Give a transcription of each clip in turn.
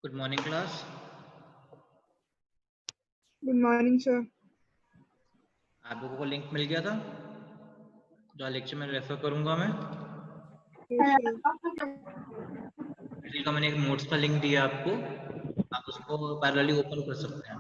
Good morning class. Good morning sir. आप लोगों को लिंक मिल गया था जो लेक्चर में रेफर करूंगा मैं। का मैंने एक नोट्स का लिंक दिया आपको, आप उसको पैरेलली ओपन कर सकते हैं।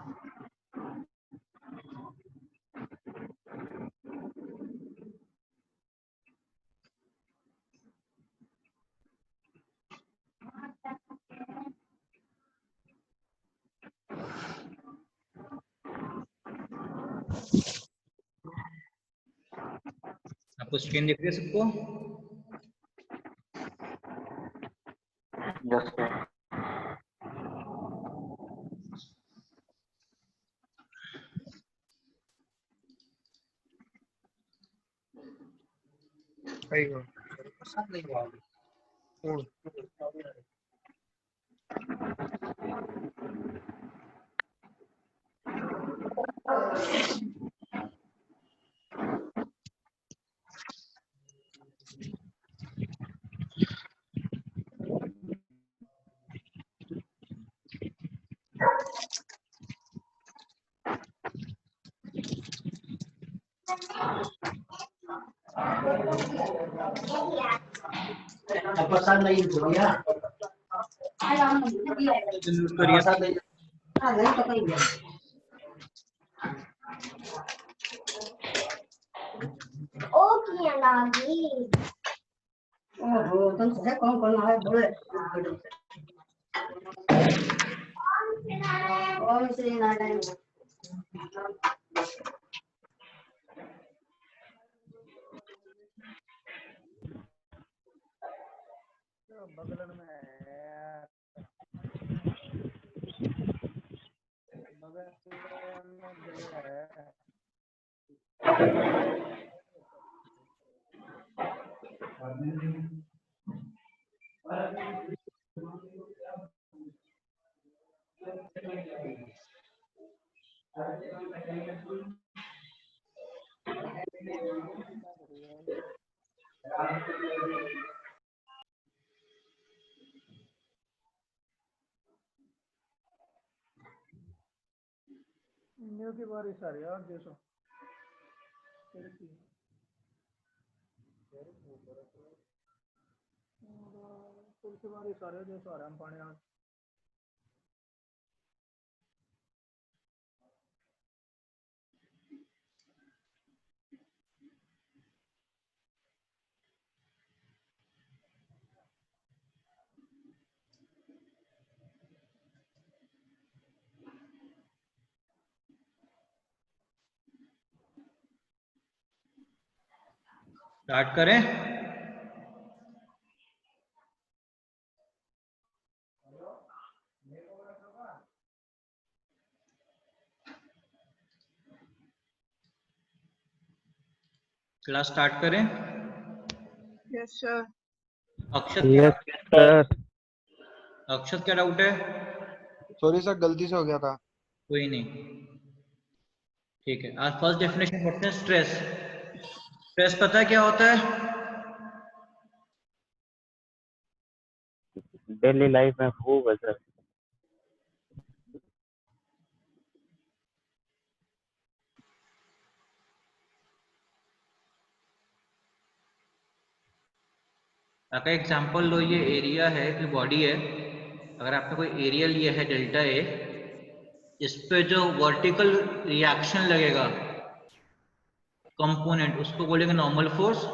आपको स्क्रीन दिख रही है सबको? Yes sir. कौन कौन है बोले कौन से नाटक बगल में है, बगल में जगह है। न्यू की बारिश आ रही है और जैसो तुलसी बारिश आ रही है जैसो आ रहा है पानी आज। स्टार्ट करें? क्लास स्टार्ट करें? Yes sir. Akshat yes sir. Akshat क्या डाउट है? सॉरी सर, गलती से हो गया था। कोई नहीं, ठीक है। आज फर्स्ट डेफिनेशन पढ़ते हैं, स्ट्रेस। स्ट्रेस पता है क्या होता है? डेली लाइफ में खूब है सर। अगर एग्जांपल लो, ये एरिया है कि बॉडी है, अगर आपने कोई एरिया लिया है डेल्टा ए, इस पे जो वर्टिकल रिएक्शन लगेगा कंपोनेंट, उसको बोलेंगे नॉर्मल फोर्स।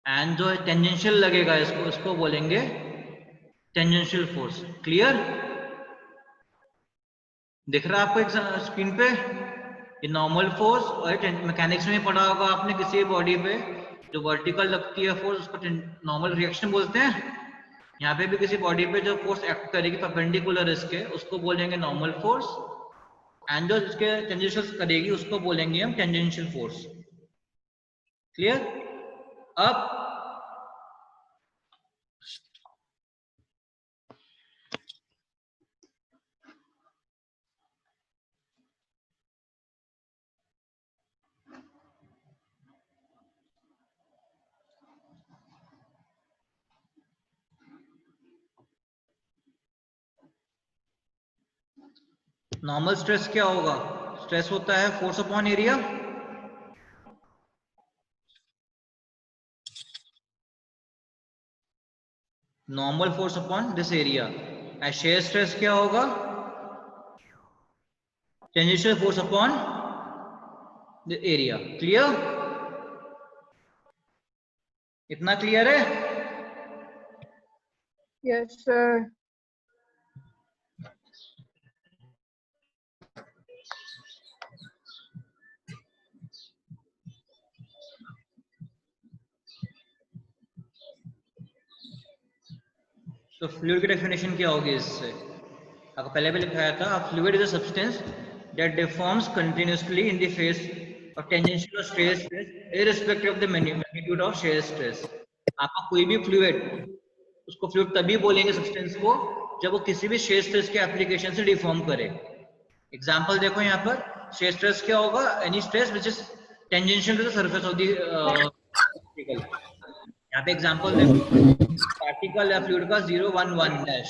एंड जो टेंजेंशियल लगेगा इसको बोलेंगे टेंजेंशियल फोर्स। क्लियर? दिख रहा है आपको स्क्रीन पे? ये नॉर्मल फोर्स, और मैकेनिक्स में पढ़ा होगा आपने, किसी बॉडी पे जो वर्टिकल लगती है फोर्स उसको नॉर्मल रिएक्शन बोलते हैं। यहाँ पे भी किसी बॉडी पे जो फोर्स एक्ट करेगी परपेंडिकुलर इसके, उसको बोलेंगे नॉर्मल फोर्स। एंड जो इसके टेंजेंशियल करेगी उसको बोलेंगे हम टेंजेंशियल फोर्स। क्लियर? अब नॉर्मल स्ट्रेस क्या होगा? स्ट्रेस होता है force upon area. Normal force upon this area. And shear stress क्या होगा? Tangential force upon the area. Clear? इतना क्लियर है? Yes, sir. तो फ्लूइड की डेफिनेशन क्या होगी इससे? आपको पहले भी लिखाया था, fluid is a substance that deforms continuously in the face of tangential और shear stress irrespective of the magnitude of shear stress. आपका कोई भी फ्लूइड, उसको फ्लूइड तभी बोलेंगे सब्सटेंस को जब वो किसी भी शेयर स्ट्रेस के एप्लीकेशन से डिफॉर्म करे। एग्जांपल देखो यहाँ पर, शेयर स्ट्रेस क्या होगा? Any stress which is tangential to the surface of the particle. यहाँ पे एग्जांपल देखो, पार्टिकल या फ्लूइड का 0, 1, 1 डैश,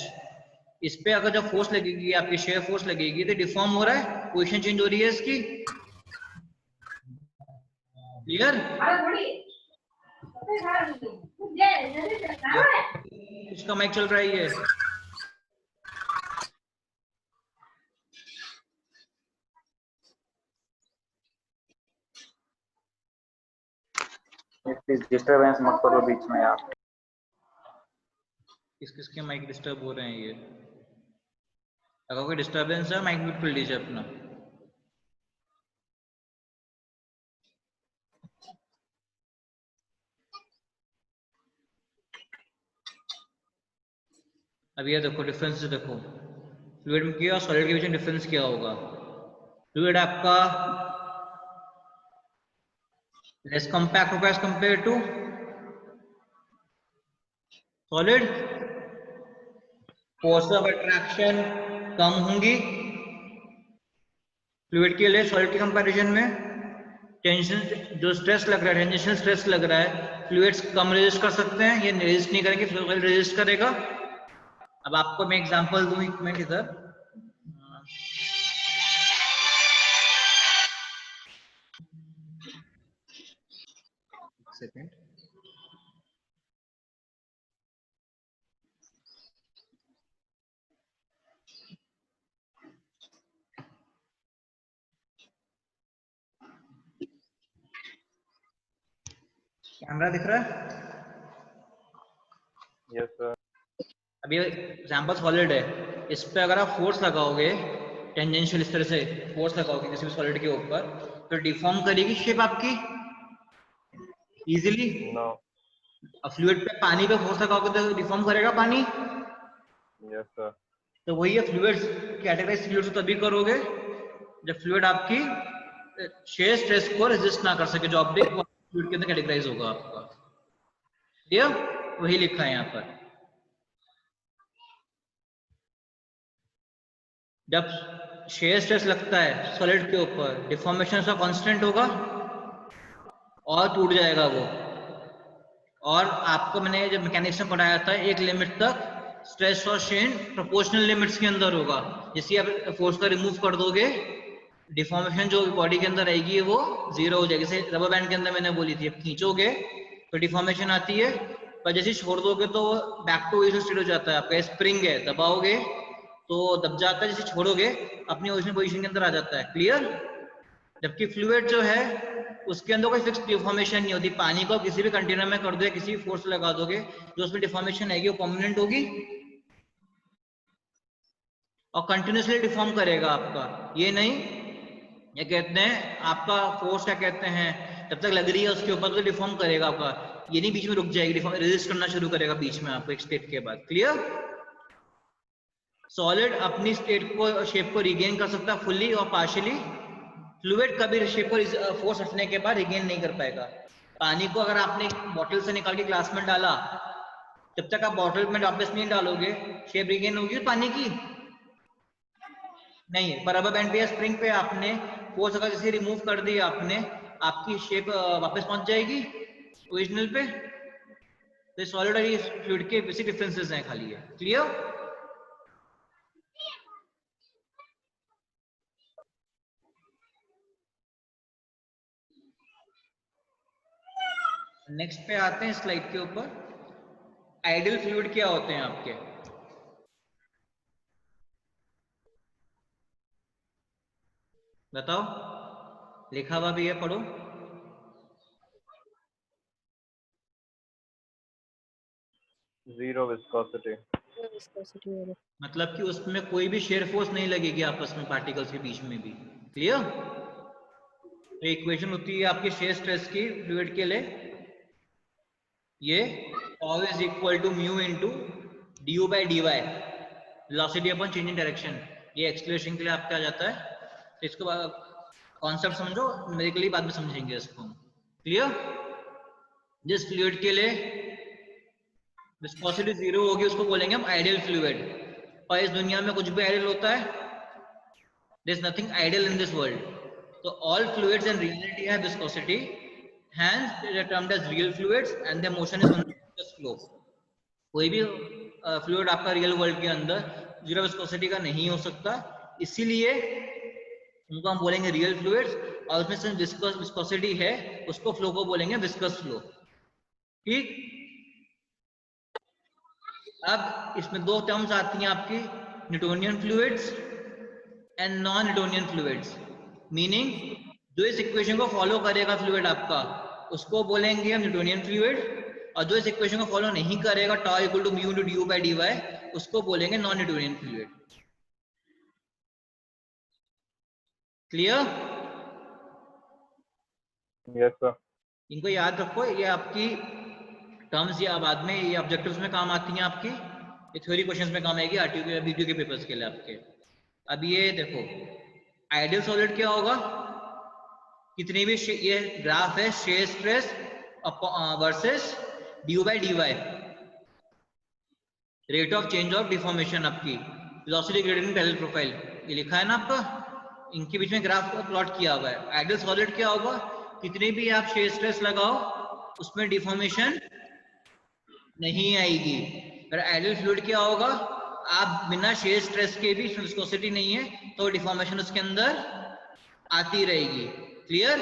इस पे अगर जब फोर्स लगेगी, आपकी शेयर फोर्स लगेगी, तो डिफॉर्म हो रहा है, पोजीशन चेंज हो रही है इसकी। क्लियर? इसका माइक चल रहा है ये। प्लीज डिस्टरबेंस मत करो बीच में यार। किस किसके माइक डिस्टर्ब हो रहे हैं ये? अगर कोई डिस्टरबेंस है, माइक म्यूट कर लीजिए अपना। अब ये देखो डिफरेंस देखो, फ्लूइड की और सॉलिड के बीच में डिफरेंस क्या होगा? फ्लूइड आपका लेस कॉम्पैक्ट होगा as compare to solid. Force of attraction कम होंगी फ्लूइड के लिए सॉलिड के कंपैरिजन में। टेंशन, जो स्ट्रेस लग रहा है, टेंजेंशियल स्ट्रेस लग रहा है, फ्लूइड्स कम रेजिस्ट कर सकते हैं, ये रेजिस्ट नहीं करेंगे, फ्लूइड रेजिस्ट करेगा। अब आपको मैं एग्जांपल दूं, एक मिनट इधर। सेकंड, कैमरा दिख रहा है? Yes sir. अब ये एग्जांपल सॉलिड है, इस पे अगर आप फोर्स लगाओगे, टेंजेंशियल इस तरह से फोर्स लगाओगे किसी भी सॉलिड के ऊपर, तो डिफॉर्म करेगी शेप आपकी इजीली। नो। अब फ्लूइड पे, पानी पे फोर्स लगाओगे तो डिफॉर्म करेगा पानी। Yes sir. तो वही है, फ्लूइड्स कैटेगराइज फ्लूइड्स तभी करोगे जब फ्लूइड आपकी शेयर स्ट्रेस को रेजिस्ट ना कर सके, जो ऑब्जेक्ट फ्लूइड के अंदर कैटेगराइज होगा आपका। ये वही लिखा है यहाँ पर। जब शेयर स्ट्रेस लगता है सॉलिड के ऊपर, डिफॉर्मेशन उसका कांस्टेंट होगा और टूट जाएगा वो। और आपको मैंने जब मैकेनिक्स में पढ़ाया था, एक लिमिट तक स्ट्रेस और स्ट्रेन प्रोपोर्शनल लिमिट्स के अंदर होगा। जैसे आप फोर्स का रिमूव कर दोगे, डिफॉर्मेशन जो बॉडी के अंदर आएगी वो जीरो हो जाएगी। जैसे रबर बैंड के अंदर मैंने बोली थी, आप खींचोगे तो डिफॉर्मेशन आती है, पर जैसे छोड़ दोगे तो बैक टू ओरिजिनल स्टेट हो जाता है। आपका स्प्रिंग है, दबाओगे तो दब जाता है, जैसे छोड़ोगे अपनी ओरिजिनल पोजीशन के अंदर आ जाता है। क्लियर? जबकि फ्लूइड जो है उसके अंदर कोई फिक्स डिफॉर्मेशन नहीं होती। पानी को किसी भी कंटेनर में कर दो, किसी भी फोर्स लगा दोगे, जो उसमें डिफॉर्मेशन आएगी वो परमानेंट होगी और कंटिन्यूसली डिफॉर्म करेगा आपका। ये नहीं, ये कहते हैं आपका फोर्स क्या कहते हैं, जब तक लग रही है उसके ऊपर तो डिफॉर्म करेगा आपका, ये नहीं बीच में रुक जाएगी, रेजिस्ट करना शुरू करेगा बीच में आपको एक स्टेट के बाद। क्लियर? सॉलिड अपनी स्टेट को, शेप को रिगेन कर सकता है फुल्ली और पार्शियली। फ्लूइड कभी शेप को फोर्स हटने के बाद रिगेन नहीं कर पाएगा। पानी को अगर आपने बॉटल से निकाल के ग्लास में डाला, जब तक आप बॉटल में वापस नहीं डालोगे, शेप रिगेन होगी पानी की? नहीं है। पर रबर बैंड पे या स्प्रिंग पे आपने फोर्स अगर जैसे रिमूव कर दिया आपने, आपकी शेप वापस पहुंच जाएगी ओरिजिनल पे। तो सॉलिड और फ्लूइड के बेसिक डिफरेंसेस हैं खाली है। क्लियर? नेक्स्ट पे आते हैं स्लाइड के ऊपर। आइडियल फ्लूइड क्या होते हैं आपके? बताओ, लिखा हुआ भी है, पढ़ो। Zero viscosity. मतलब कि उसमें कोई भी शेयर फोर्स नहीं लगेगी आपस में पार्टिकल्स के बीच में भी। क्लियर? तो इक्वेशन होती है आपके शेयर स्ट्रेस की फ्लूइड के लिए, ये tau is equal to mu into du by dy, velocity upon change in direction. ये एक्सेलरेशन के लिए आपका आ जाता है। तो इसको कॉन्सेप्ट समझो, न्यूमेरिकली बाद में समझेंगे इसको। क्लियर? जिस फ्लूइड के लिए विस्कोसिटी 0 होगी उसको बोलेंगे हम आइडियल फ्लूइड। और इस दुनिया में कुछ भी आइडियल होता है? There is nothing ideal in this world. तो all fluids in reality have viscosity, hence they are termed as real fluids and their motion is on the viscous flow। कोई भी फ्लूइड आपका रियल वर्ल्ड के अंदर zero viscosity का नहीं हो सकता, इसीलिए उनको हम बोलेंगे रियल फ्लूइड्स। और उसमें से विस्कोसिटी है उसको फ्लो को बोलेंगे विस्कस फ्लो। ठीक? अब इसमें दो टर्म्स आती हैं आपकी, Newtonian fluids and non Newtonian fluids. Meaning जो इस इक्वेशन को फॉलो करेगा फ्लूइड आपका उसको बोलेंगे हम न्यूटोनियन फ्लूइड, और जो इस इक्वेशन को फॉलो नहीं करेगा tau equal to mu into du by dy उसको बोलेंगे non Newtonian fluid. Clear? Yes, sir. इनको याद रखो, ये आपकी टर्म्स या बाद में ये ऑब्जेक्टिव्स में काम आती हैं आपकी, ये थ्योरी क्वेश्चंस में काम आएगी आरटीयू के बीपीयू के पेपर्स के लिए आपके। अब ये देखो, आइडियल सॉलिड क्या होगा? कितनी भी ये ग्राफ है shear stress versus du by dy, rate of change of deformation आपकी, वेलोसिटी ग्रेडियंट पैरेलल प्रोफाइल, ये लिखा है ना आपका, इनके बीच में ग्राफ प्लॉट किया हुआ है। आइडियल सॉलिड क्या होगा? कितने भी आप शेयर स्ट्रेस लगाओ उसमें डिफॉर्मेशन नहीं आएगी। पर आइडियल फ्लूइड क्या होगा? आप बिना शेयर स्ट्रेस के भी, विस्कोसिटी नहीं है तो डिफॉर्मेशन उसके अंदर आती रहेगी। क्लियर?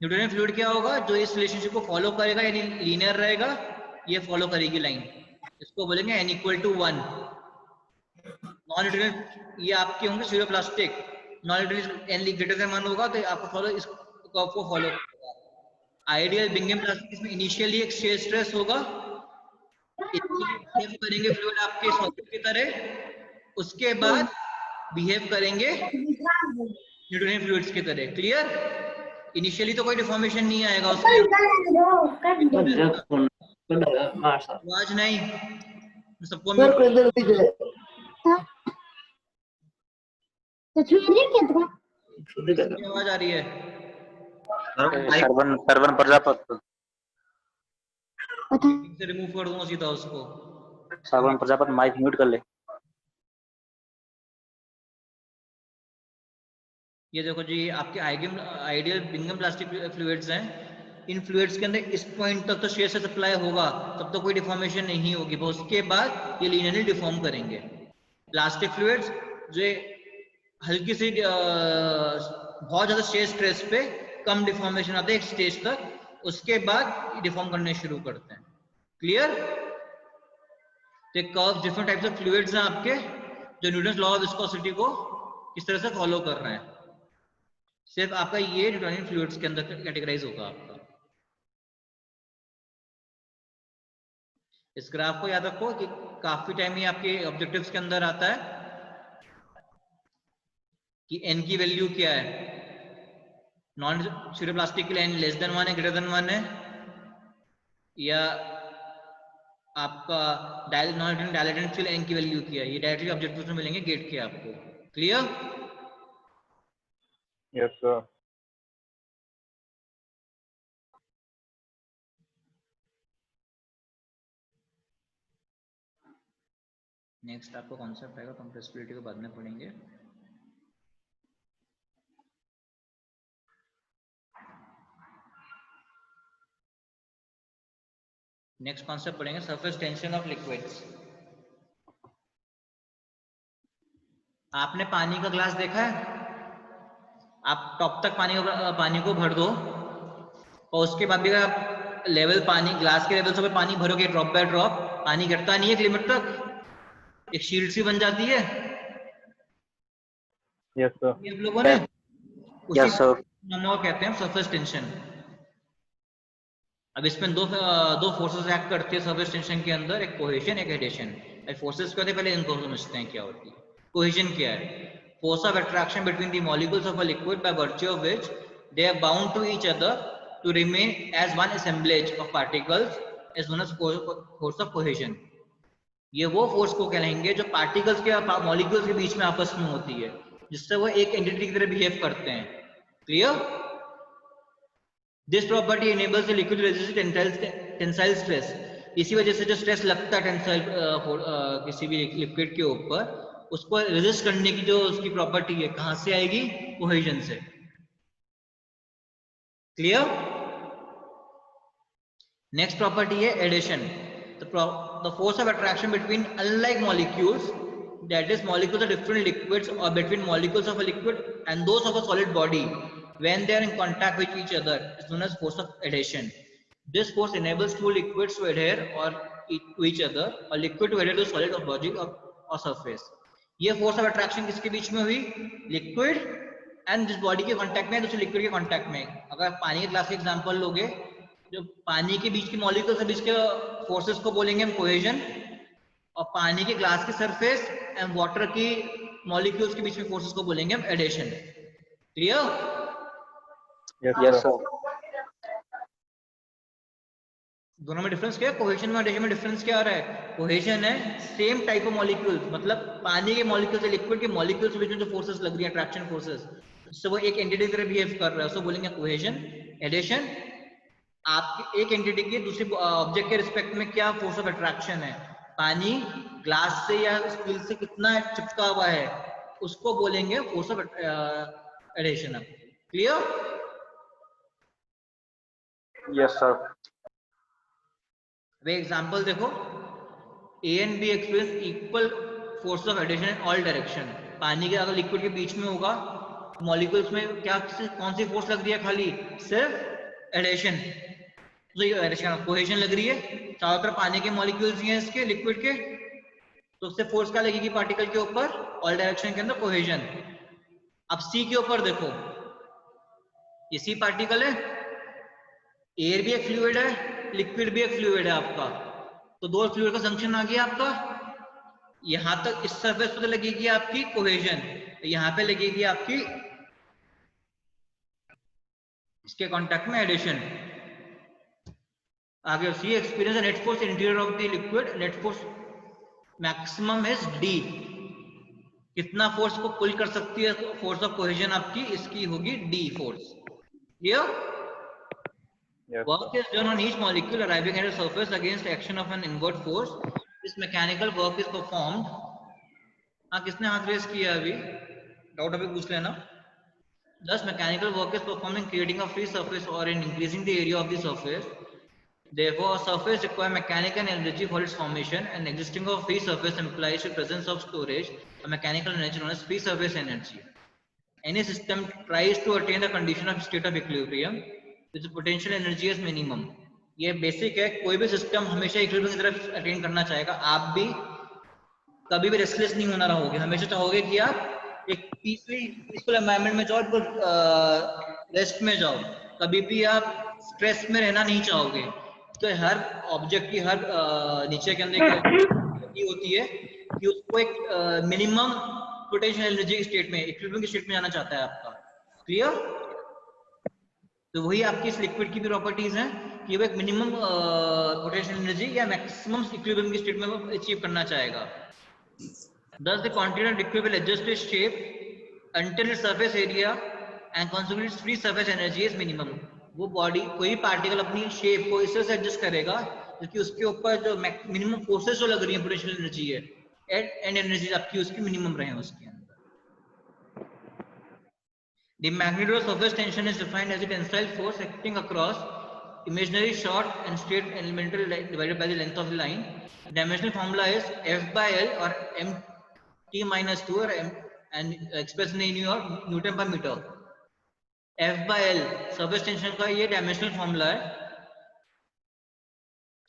न्यूटोनियन फ्लूइड क्या होगा? जो इस रिलेशनशिप को फॉलो करेगा, यानी लीनियर रहेगा, ये फॉलो करेगी लाइन, इसको बोलेंगे n equal to 1। Non Newtonian ये आपके होंगे pseudo plastic, non Newtonian n greater than 1 होगा तो आपको फॉलो इस कर्व को फॉलो करेगा। आइडियल बिंघम प्लास्टिक, इसमें इनिशियली एक शेयर स्ट्रेस होगा, बिहेव करेंगे फ्लूइड आपके सॉलिड की तरह, उसके बाद बिहेव करेंगे न्यूटोनियन फ्लूइड्स की तरह। क्लियर? इनिशियली तो कोई डिफॉर्मेशन नहीं आएगा उसके, आवाज नहीं सबको आवाज आ रही है? सरवन प्रजापति, से रिमूव कर दूंगा सीधा उसको। सरवन प्रजापति माइक म्यूट कर ले। ये देखो जी, आपके आइडियल बिंघम प्लास्टिक फ्लूइड्स हैं। इन फ्लूइड्स के अंदर इस पॉइंट तक तो शेयर से सप्लाई होगा, तब तो कोई डिफॉर्मेशन नहीं होगी, बस उसके बाद ये लीनियरली डिफॉर्म करेंगे। प्लास्टिक फ्लूइड्स जो हल्की सी बहुत ज्यादा शेयर स्ट्रेस पे कम डिफॉर्मेशन आता है एक स्टेज तक, उसके बाद डिफॉर्म करने शुरू करते हैं। क्लियर? तो curves different types of fluids हैं आपके, जो न्यूटन्स लॉ ऑफ विस्कोसिटी को किस तरह से फॉलो कर रहे हैं। सिर्फ आपका ये न्यूटोनियन फ्लूइड्स के अंदर कैटेगराइज होगा आपका। इस ग्राफ को याद रखो कि काफी टाइम ये आपके ऑब्जेक्टिव्स के अंदर आता है कि n की वैल्यू क्या है। नॉन सूर्य प्लास्टिक के लिए n लेस देन 1 है, ग्रेटर देन 1 है, या आपका नॉन डायलेटेंट के लिए n की वैल्यू क्या है, ये डायरेक्टली ऑब्जेक्टिव्स में मिलेंगे गेट के आपको। क्लियर? Yes sir. नेक्स्ट आपको कॉन्सेप्ट आएगा, कंप्रेसिबिलिटी को बाद में पढ़ेंगे। नेक्स्ट कॉन्सेप्ट पढ़ेंगे सरफेस टेंशन ऑफ लिक्विड्स। आपने पानी का ग्लास देखा है? आप टॉप तक पानी को भर दो, और उसके बाद भी अगर आप लेवल पानी ग्लास के लेवल से पानी भरोगे ड्रॉप बाय ड्रॉप, पानी गिरता नहीं है एक लिमिट तक, एक शील्ड सी बन जाती है यस सर। ये आप लोगों ने उसी यस सर। को कहते हैं सरफेस टेंशन। अब इसमें दो फोर्सेस एक्ट करती है सरफेस टेंशन के अंदर, एक कोहेशन एक एडेशन। फोर्सेस क्या होते हैं पहले इनको समझते हैं क्या होती है। कोहेशन क्या है? Force of attraction between the molecules of a liquid by virtue of which they are bound to each other to remain as one assemblage of particles is known as force of cohesion. ये वो force को कहेंगे जो particles के molecules के बीच में आपस में होती है, जिससे वो एक एंटिटी की तरह बिहेव करते हैं। Clear? This property enables the liquid to resist tensile stress। इसी वजह से जो स्ट्रेस लगता है टेंसाइल किसी भी लिक्विड के ऊपर, उसको रेजिस्ट करने की जो उसकी प्रॉपर्टी है कहां से आएगी? कोहेजन से। क्लियर? नेक्स्ट प्रॉपर्टी है addition. The force of attraction between unlike molecules, that is molecules of different liquids, or between molecules of a liquid and those of a solid body when they are in contact with each other is known as force of adhesion. This force enables two liquids to adhere or to each other, or liquid to adhere to solid or body or surface. ये force of attraction किसके बीच में हुई? Liquid and जिस body के contact में है दूसरे liquid के कांटेक्ट में। अगर पानी के ग्लास का एग्जांपल लोगे, जो पानी के बीच की मॉलिक्यूल्स के बीच के फोर्सेस को बोलेंगे हम कोहेजन, और पानी के ग्लास के सरफेस एंड वाटर की मॉलिक्यूल्स के बीच में फोर्सेस को बोलेंगे हम एडिशन। क्लियर? Yes sir. दोनों में डिफरेंस क्या है? कोहेजन में एडिशन में डिफरेंस क्या आ रहा है? कोहेजन है सेम टाइप ऑफ मॉलिक्यूल्स, मतलब पानी के मॉलिक्यूल से लिक्विड के मॉलिक्यूल्स के बीच में जो फोर्सेस लग रही है अट्रैक्शन फोर्सेस, उससे वो एक एंटिटी की तरह बिहेव कर रहा है, उसको बोलेंगे कोहेजन। एडिशन आपके एक एंटिटी के दूसरे ऑब्जेक्ट के रिस्पेक्ट में क्या फोर्स ऑफ अट्रैक्शन है, पानी ग्लास से या स्टील से कितना चिपका हुआ है, उसको बोलेंगे force of adhesion. Clear? Yes sir. वे एग्जांपल देखो, A and B experience equal force of adhesion in all direction. पानी के अगर लिक्विड के बीच में होगा, मॉलिक्यूल्स में क्या कौन सी फोर्स लग रही है? खाली सिर्फ एडिशन, कोहेजन लग रही है। चारों तरफ पानी के मॉलिक्यूल्स हैं इसके लिक्विड के, तो उससे फोर्स क्या लगेगी पार्टिकल के ऊपर? ऑल डायरेक्शन के अंदर कोहेजन। अब सी के ऊपर देखो, ये सी पार्टिकल है, एयर भी एक फ्लूइड है, लिक्विड भी एक फ्लूइड है आपका, तो दो फ्लूइड का जंक्शन आ गया आपका। यहां तक इस सरफेस पे लगेगी आपकी कोहेजन, यहां पे लगेगी आपकी इसके कांटेक्ट में एडिशन। आगे C experience net force interior of the liquid, net force maximum is D. कितना फोर्स को पुल कर सकती है फोर्स ऑफ कोहेजन आपकी? इसकी होगी D force. Clear? Work is done on each molecule arriving at the surface against action of an inward force. This mechanical work is performed. हाँ, किसने हाथ रेस किया अभी? डाउट अभी पूछ लेना। Thus mechanical work is performed in creating a free surface or in increasing the area of the surface. Therefore, a surface requires mechanical energy for its formation, and existing of free surface implies the presence of storage, a mechanical energy known as free surface energy. Any system tries to attain the condition of state of equilibrium with the potential energy as minimum. ये basic है, कोई भी system हमेशा equilibrium की तरफ attain करना चाहेगा। आप भी कभी भी रेस्टलेस नहीं होना रहोगे, हमेशा चाहोगे कि आप एक पीसफुल एनवायरनमेंट में जाओ, रेस्ट में जाओ, कभी भी आप स्ट्रेस में रहना नहीं चाहोगे। तो हर ऑब्जेक्ट की हर नीचे के अंदर एक होती है कि उसको एक मिनिमम पोटेंशियल एनर्जी स्टेट में, इक्विलिब्रियम की स्टेट में जाना चाहता है आपका। क्लियर? तो वही आपकी इस लिक्विड की भी प्रॉपर्टीज हैं कि वो एक मिनिमम पोटेंशियल एनर्जी या मैक्सिमम इक्विलिब्रियम की स्टेट में वो अचीव करना चाहेगा। Thus, the container liquid will adjust its shape until its surface area and consequently its free surface energy is minimum. वो बॉडी कोई पार्टिकल अपनी शेप को इस तरह से एडजस्ट करेगा क्योंकि उसके ऊपर जो मिनिमम फोर्सेस जो लग रही है पोटेंशियल एनर्जी है, एंड एनर्जी आपकी उसकी मिनिमम रहे उसके अंदर। The magnitude of surface tension is defined as a tensile force acting across imaginary short and straight elemental line divided by the length of the line. The dimensional formula is F by L or mt minus 2 or m, and expressed in your Newton per meter. F/L surface tension का ये dimensional formula है.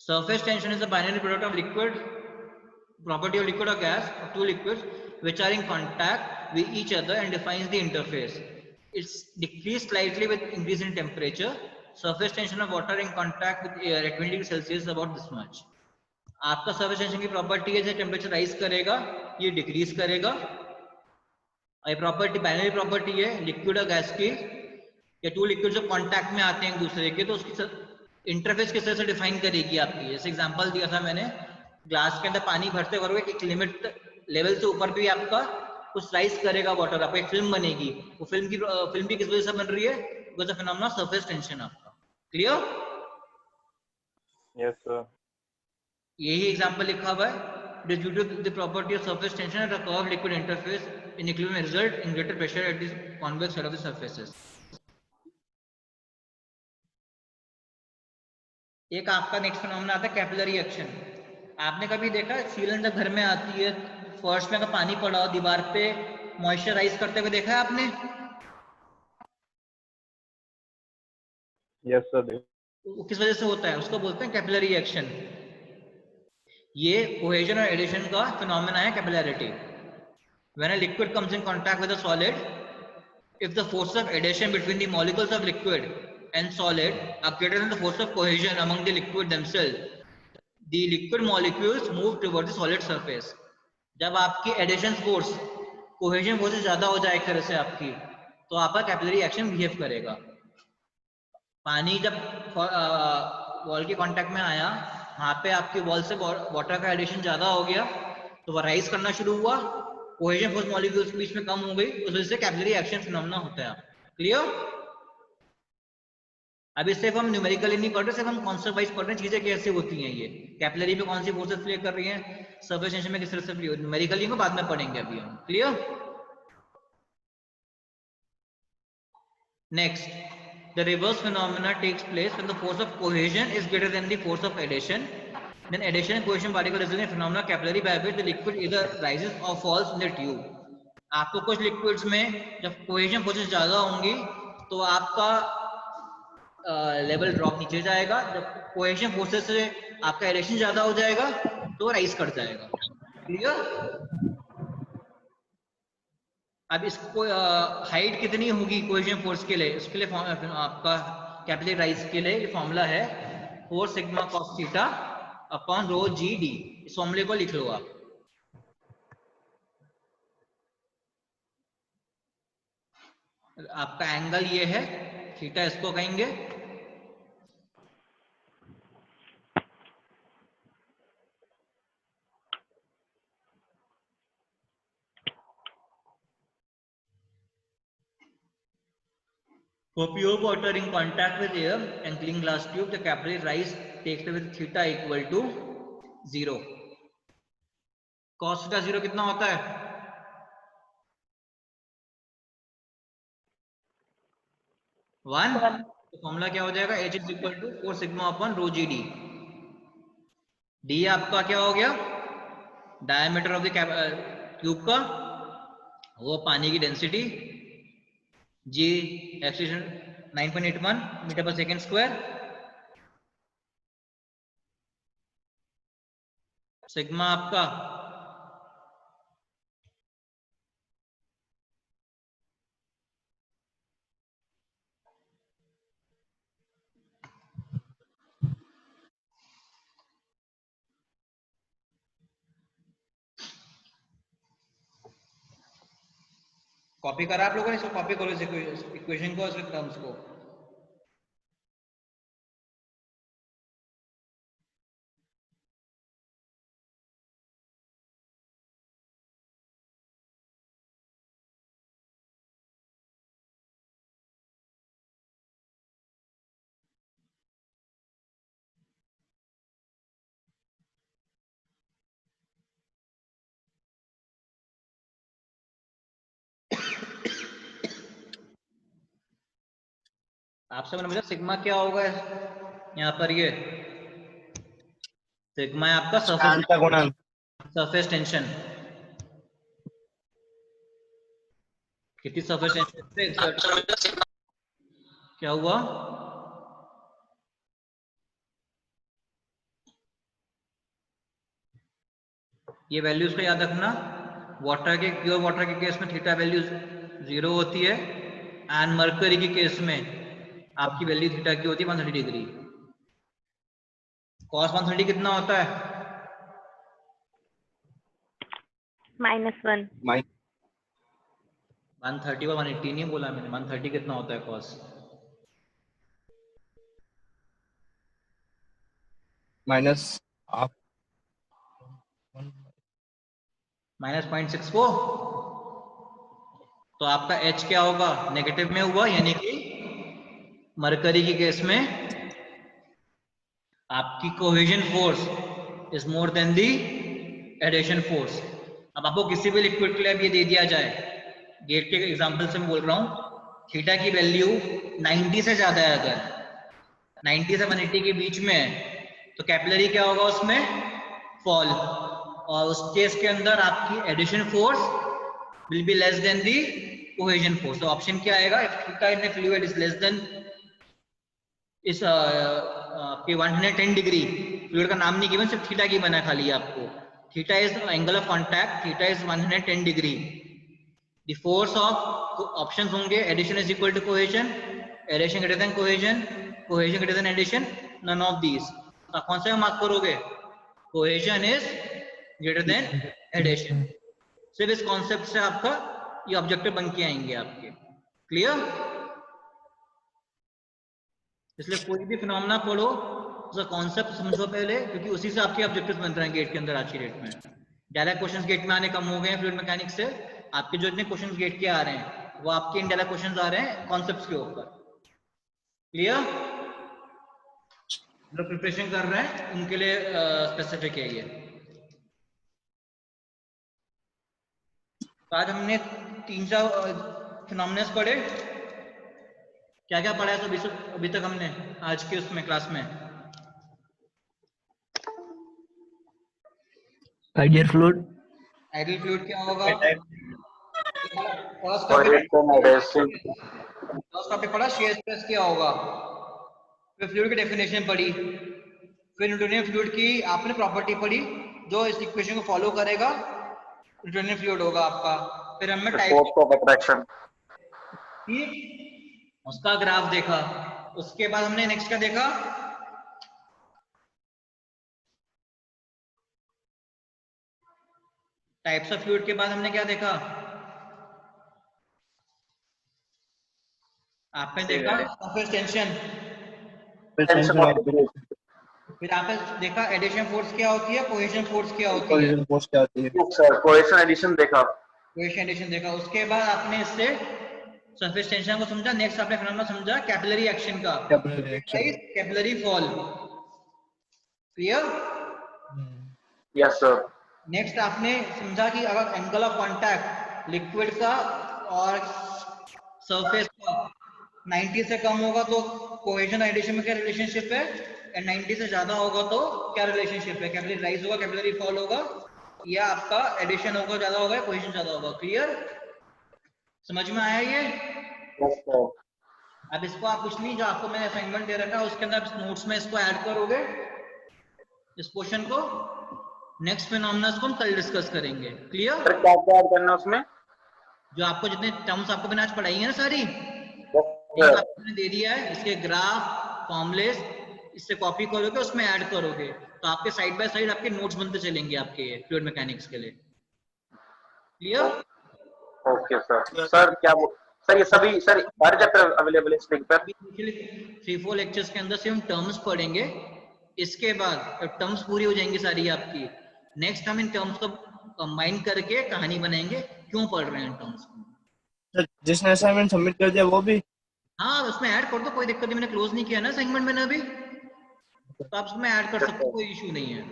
Surface tension is a binary product of liquid property of liquid or gas or two liquids which are in contact with each other and defines the interface. It's decreased slightly with increase in temperature. Surface tension of water in contact with air at 20 degrees Celsius is about this much. आपका surface tension की property है, जैसे temperature rise करेगा ये decrease करेगा. ये property binary property है liquid और गैस की, या टू लिक्विड जो कांटेक्ट में आते हैं एक दूसरे के, तो उसकी इंटरफेस किस तरह से डिफाइन करेगी आपकी. जैसे एग्जांपल दिया था मैंने, ग्लास के अंदर पानी भरते करोगे एक लिमिट लेवल से ऊपर भी आपका कुछ राइज करेगा वाटर, आपको एक फिल्म बनेगी. वो फिल्म भी किस वजह से बन रही है? Because of phenomena surface tension. आपका क्लियर? Yes, sir. यही एग्जांपल लिखा हुआ है. It is due to the property of surface tension at a curved liquid interface in equilibrium result in greater pressure at the convex side of the surfaces. एक आपका next phenomena आता है capillary action. आपने कभी देखा सीलन जब घर में आती है, फर्श में अगर पानी पड़ा हो दीवार पे, मॉइस्चराइज करते हुए देखा है आपने? Yes, sir. वो किस वजह से होता है? उसको बोलते हैं कैपिलरी एक्शन. ये कोहेजन और एडिशन का फिनोमेना है capillarity. When a liquid comes in contact with a solid, if the force of adhesion between the molecules of liquid and solid are greater than the force of cohesion among the liquid themselves, the liquid molecules move towards the solid surface. जब आपकी adhesion force cohesion force से ज्यादा हो जाए एक तरह से आपकी, तो आपका कैपिलरी एक्शन बिहेव करेगा. पानी जब वॉल के कांटेक्ट में आया, वहां पे आपकी वॉल से वाटर का एडिशन ज्यादा हो गया, तो वो राइज करना शुरू हुआ, कोहेजन फोर्स मॉलिक्यूल्स के बीच में कम हो गई, उस वजह से कैपिलरी एक्शन फिनोमेना होता है. क्लियर? अब इससे हम न्यूमेरिकली नहीं पढ़ रहे, सिर्फ हम कॉन्सेप्ट वाइज पढ़ रहे हैं चीजें कैसे होती हैं. ये कैपिलरी में कौन सी फोर्सेस प्ले कर रही हैं, सरफेस टेंशन में किस तरह से प्ले होती है, न्यूमेरिकली को बाद में पढ़ेंगे अभी हम. Clear? Next, the reverse phenomena takes place when the force of cohesion is greater than the force of adhesion. Then adhesion and cohesion particle result in phenomena capillary by which the liquid either rises or falls in the tube. आपको कुछ liquids में जब cohesion forces ज्यादा होंगी तो आपका level drop नीचे जाएगा, जब कोहेजन फोर्सेस से आपका एडिशन ज्यादा हो जाएगा तो राइज कर जाएगा. क्लियर? अब इसको हाइट कितनी होगी कोहेजन फोर्स के लिए, उसके लिए आपका कैपिलरी राइज के लिए फॉर्मूला है 4 sigma cos theta upon rho G D. इस फॉर्मूले को लिख लो आप. आपका एंगल ये है थीटा, इसको कहेंगे. For pure water in contact with air and clean glass tube, the capillary rise takes place with theta equal to 0. Cos theta 0 कितना होता है? 1. तो फॉर्मूला क्या हो जाएगा? H is equal to 4 sigma upon rho G D. D आपका क्या हो गया? डायमीटर ऑफ द ट्यूब का, वो पानी की डेंसिटी, जी एक्सीलरेशन 9.81 मीटर पर सेकेंड स्क्वायर, सिग्मा आपका कॉपी करा आप लोगों ने, इसको कॉपी करो इस इक्वेशन को, इसके टर्म्स को. आप सब ने मुझे सिग्मा क्या होगा यहाँ पर, ये सिग्मा है आपका सरफेस टेंशन. कितनी सरफेस टेंशन? क्या हुआ? ये वैल्यूज को याद रखना। वाटर के, प्योर वाटर के केस में थीटा वैल्यू 0 होती है एंड मरकरी के केस में आपकी वैल्यू थीटा की होती है 130 डिग्री। cos 130 कितना होता है? -1। 130 और 180 नहीं बोला मैंने, 130 कितना होता है cos? माइनस आप -0.64। तो आपका h क्या होगा? नेगेटिव में हुआ, यानी कि मरकरी के केस में आपकी cohesion force is more than the adhesion force. अब आपको किसी भी लिक्विड के लिए ये दे दिया जाए, गेट के एग्जांपल से मैं बोल रहा हूं, थीटा की वैल्यू 90 से ज्यादा है, अगर 90 से 180 के बीच में है, तो कैपिलरी क्या होगा? उसमें फॉल, और उस केस के अंदर आपकी adhesion force will be less than the cohesion force. तो ऑप्शन क्या आएगा? If theta in the fluid is less than इस आपके 110 डिग्री, फ्लूइड का नाम नहीं गिवन, सिर्फ थीटा की बना खाली आपको। Theta is angle of contact, theta is 110 degree. The force of options होंगे adhesion is equal to cohesion, adhesion greater than cohesion, cohesion greater than adhesion, none of these. कौन सा मार्क करोगे? Cohesion is greater than adhesion. सिर्फ इस concept से आपका ये objective बन के आएंगे आपके। क्लियर? इसलिए कोई भी फिनोमेना पढ़ो उसका कॉन्सेप्ट समझो पहले, क्योंकि उसी से आपके ऑब्जेक्टिव्स बन रहे हैं गेट के अंदर आज की डेट में। डायरेक्ट क्वेश्चंस गेट में आने कम हो गए हैं फ्लूइड मैकेनिक्स से। आपके जो इतने क्वेश्चंस गेट के आ रहे हैं वो आपके इनडायरेक्ट क्वेश्चंस आ रहे हैं कॉन्सेप्ट्स के ऊपर। क्लियर? जो प्रिपरेशन कर रहे हैं उनके लिए स्पेसिफिक है ये। तो आज हमने 3-4 फिनोमेना पढ़े। क्या क्या पढ़ा है तो अभी तक हमने आज के उसमें क्लास में? Ideal fluid. आइडियल फ्लूइड क्या होगा? फर्स्ट टॉपिक पढ़ा शियर स्ट्रेस क्या होगा, फिर फ्लूइड की डेफिनेशन पढ़ी, फिर न्यूटोनियन फ्लूइड की आपने प्रॉपर्टी पढ़ी जो इस इक्वेशन को फॉलो करेगा न्यूटोनियन फ्लूइड होगा आपका। फिर हमने टाइप ऑफ अट्रैक्शन, उसका ग्राफ देखा। उसके बाद हमने नेक्स्ट क्या देखा? टाइप्स ऑफ फ्लूइड के बाद हमने क्या देखा? आपने देखा सरफेस टेंशन, फिर आपने देखा एडिशन फोर्स क्या होती है, कोहेजन फोर्स क्या होती है, कोहेजन एडिशन देखा। कोहेजन एडिशन देखा। उसके बाद आपने इससे सरफेस टेंशन को समझा। नेक्स्ट आपने फिनोमेना समझा कैपिलरी एक्शन का, capillary fall. Clear? Yes sir. Next आपने समझा कि अगर एंगल ऑफ कांटेक्ट लिक्विड का और सरफेस का 90 से कम होगा तो कोहेजन एडिशन में क्या रिलेशनशिप है, एंड 90 से ज्यादा होगा तो क्या रिलेशनशिप है, कैपिलरी राइज होगा, कैपिलरी फॉल होगा, या आपका एडिशन होगा ज्यादा होगा, कोहेजन ज्यादा होगा। क्लियर? समझ में आया ये? Yes sir. अब इसको आप कुछ नहीं, जो आपको मैंने असाइनमेंट दे रखा है उसके अंदर नोट्स में इसको ऐड करोगे, इस क्वेश्चन को। नेक्स्ट फिनोमेना को हम कल डिस्कस करेंगे। क्लियर? सर क्या क्या ऐड करना उसमें? जो आपको जितने टर्म्स आपको मैंने आज पढ़ाई है ना सारी, सर आपने दे दिया है, इसके ग्राफ फॉर्मुलेस इससे कॉपी करोगे, उसमें ऐड करोगे, तो आपके साइड बाय साइड आपके नोट्स बनते चलेंगे आपके फ्लूइड मैकेनिक्स के लिए। क्लियर? Okay sir. सर क्या सर ये सभी सर सारे चैप्टर अवेलेबल है इस लिंक पर? 3-4 लेक्चर्स के अंदर से हम टर्म्स पढ़ेंगे। इसके बाद जब टर्म्स पूरी हो जाएंगी सारी आपकी, नेक्स्ट हम इन टर्म्स को कंबाइन करके कहानी बनाएंगे क्यों पढ़ रहे हैं टर्म्स को। जिसने असाइनमेंट सबमिट कर दिया वो भी? हाँ, उसमें ऐड कर दो, कोई दिक्कत नहीं। मैंने क्लोज नहीं किया ना असाइनमेंट मैंने अभी, तो आप उसमें ऐड कर सकते हो, कोई इशू नहीं है।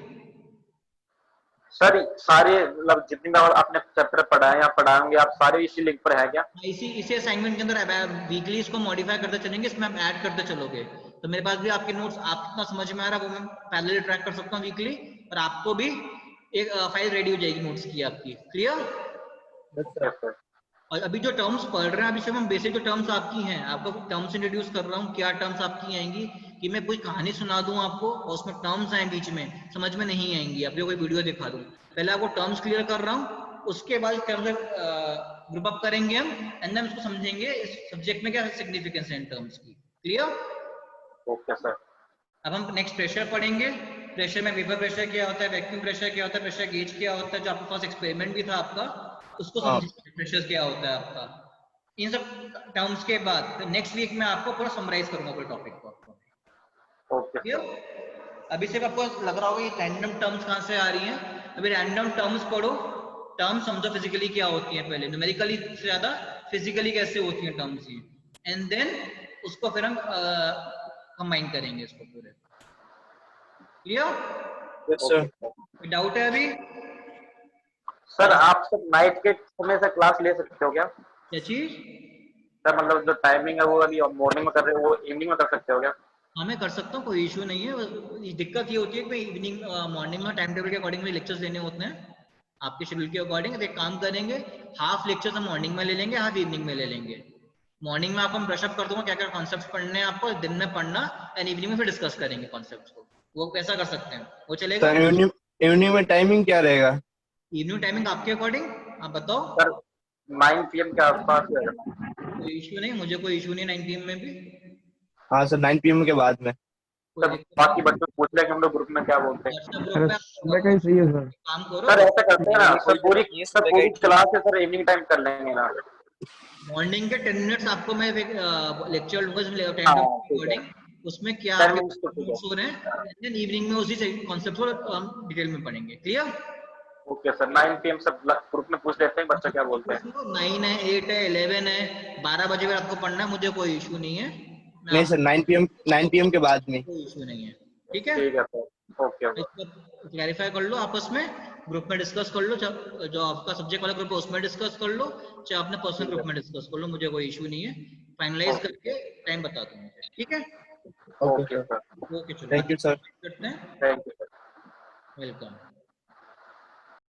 सर सारे मतलब जितनी बार आपने चैप्टर पढ़ा है या पढ़ाएंगे आप सारे इसी लिंक पर है क्या? इसी असाइनमेंट के अंदर वीकली इसको मॉडिफाई करते चलेंगे, इसमें आप ऐड करते चलोगे। तो मेरे पास भी आपके नोट्स, आप कितना समझ में आ रहा है वो मैं पैरेलल ट्रैक कर सकता हूँ वीकली, और आपको भी एक फाइल रेडी हो जाएगी नोट्स की आपकी। क्लियर? और अभी जो टर्म्स पढ़ रहे हैं अभी सिर्फ हम बेसिक जो टर्म्स आपकी हैं, आपको टर्म्स इंट्रोड्यूस कर रहा हूँ। क्या टर्म्स आपकी आएंगी कि मैं कोई कहानी सुना दूं आपको और उसमें टर्म्स आए बीच में, समझ में नहीं आएंगी, आपको कोई वीडियो दिखा दूं, पहले आपको टर्म्स क्लियर कर रहा हूँ, उसके बाद टर्म्स ग्रुप अप करेंगे हम एंड देन उसको समझेंगे इस सब्जेक्ट में क्या सिग्निफिकेंस है इन टर्म्स की। क्लियर? Okay sir. अब हम नेक्स्ट प्रेशर पढ़ेंगे। प्रेशर में वेपर प्रेशर क्या होता है, वैक्यूम प्रेशर क्या होता है, प्रेशर गेज क्या होता है, जो आपके पास एक्सपेरिमेंट भी था आपका, उसको हाँ। समझेंगे प्रेशर क्या होता है आपका। इन सब टर्म्स के बाद नेक्स्ट वीक में आपको पूरा समराइज करूंगा पूरे टॉपिक को आपको। Okay sir. अभी सिर्फ आपको लग रहा होगा ये रैंडम टर्म्स कहाँ से आ रही हैं। अभी रैंडम टर्म्स पढ़ो, टर्म्स समझो फिजिकली क्या होती है, पहले न्यूमेरिकली से ज्यादा फिजिकली कैसे होती है टर्म्स ये, एंड देन उसको फिर हम कंबाइन करेंगे इसको पूरे। क्लियर? Yes sir. डाउट है अभी? सर आप सब नाइट के समय से क्लास ले सकते हो क्या? क्या चीज? सर मतलब जो टाइमिंग है वो अभी मॉर्निंग में कर रहे हो वो इवनिंग में कर सकते हो क्या? हाँ मैं कर सकता हूँ, कोई इशू नहीं है। दिक्कत ये होती है कि इवनिंग मॉर्निंग में टाइम टेबल के अकॉर्डिंग में लेक्चर्स लेने होते हैं आपके शेड्यूल के अकॉर्डिंग। एक काम करेंगे, हाफ लेक्चर्स हम मॉर्निंग में ले लेंगे, हाफ इवनिंग में ले लेंगे। मॉर्निंग में आपको हम ब्रशअप कर दूंगा क्या क्या कॉन्सेप्ट्स पढ़ने हैं आपको, दिन में पढ़ना, एंड इवनिंग में फिर डिस्कस करेंगे कॉन्सेप्ट्स को। वो कैसा कर सकते हैं, वो चलेगा? सर इवनिंग में टाइमिंग क्या रहेगा? इवनिंग टाइमिंग आपके अकॉर्डिंग आप बताओ। सर 9 PM के आसपास रहेगा। कोई इशू नहीं, मुझे कोई इशू नहीं 9 PM में भी, हाँ सर 9 PM के बाद में। कोई सर दिक्कत बाकी नहीं। बच्चों को पूछ ले कि हम लोग ग्रुप में क्या बोलते हैं। व्हाट्सएप ग्रुप में सुबह का ही सही है सर। काम करो, सर ऐसा करते हैं ना कोई दिक्कत नहीं है, सर सुबह का पूरी ही ठीक। क्लास है सर इवनिंग टाइम कर लेंगे ना। मॉर्निंग के 10 मिनट्स आपको मैं लेक्चर लूंगा टाइम हाँ टेबल ठीक है। रिकॉर्डिंग, उसमें क्या 10 आपके मिनट्स तो ठीक है। नोट्स हो रहे हैं, देन इवनिंग में उसी कॉन्सेप्ट को हम डिटेल में पढ़ेंगे। क्लियर? ओके सर 9 PM सब ग्रुप में पूछ लेते हैं बच्चा क्या बोलते हैं। 9 है, 8 है, 11 है, 12 बजे भी आपको पढ़ना है, मुझे कोई इशू नहीं है। मैं नहीं आपको सर 9 PM के बाद में। कोई इशू नहीं है। ठीक है? ठीक है सर। Okay okay. इसको क्लैरिफाई कर लो आपस में, ग्रुप में डिस्कस कर लो, जो आपका सब्जेक्ट वाला ग्रुप है उसमें डिस्कस कर लो, चाहे अपने पर्सनल ग्रुप में डिस्कस कर लो, मुझे कोई इशू नहीं है। फाइनलाइज करके टाइम बता दो मुझे। ठीक है? Okay okay sir. Sir. Okay चलो थैंक यू सर। करते हैं। Thank you sir. वेलकम।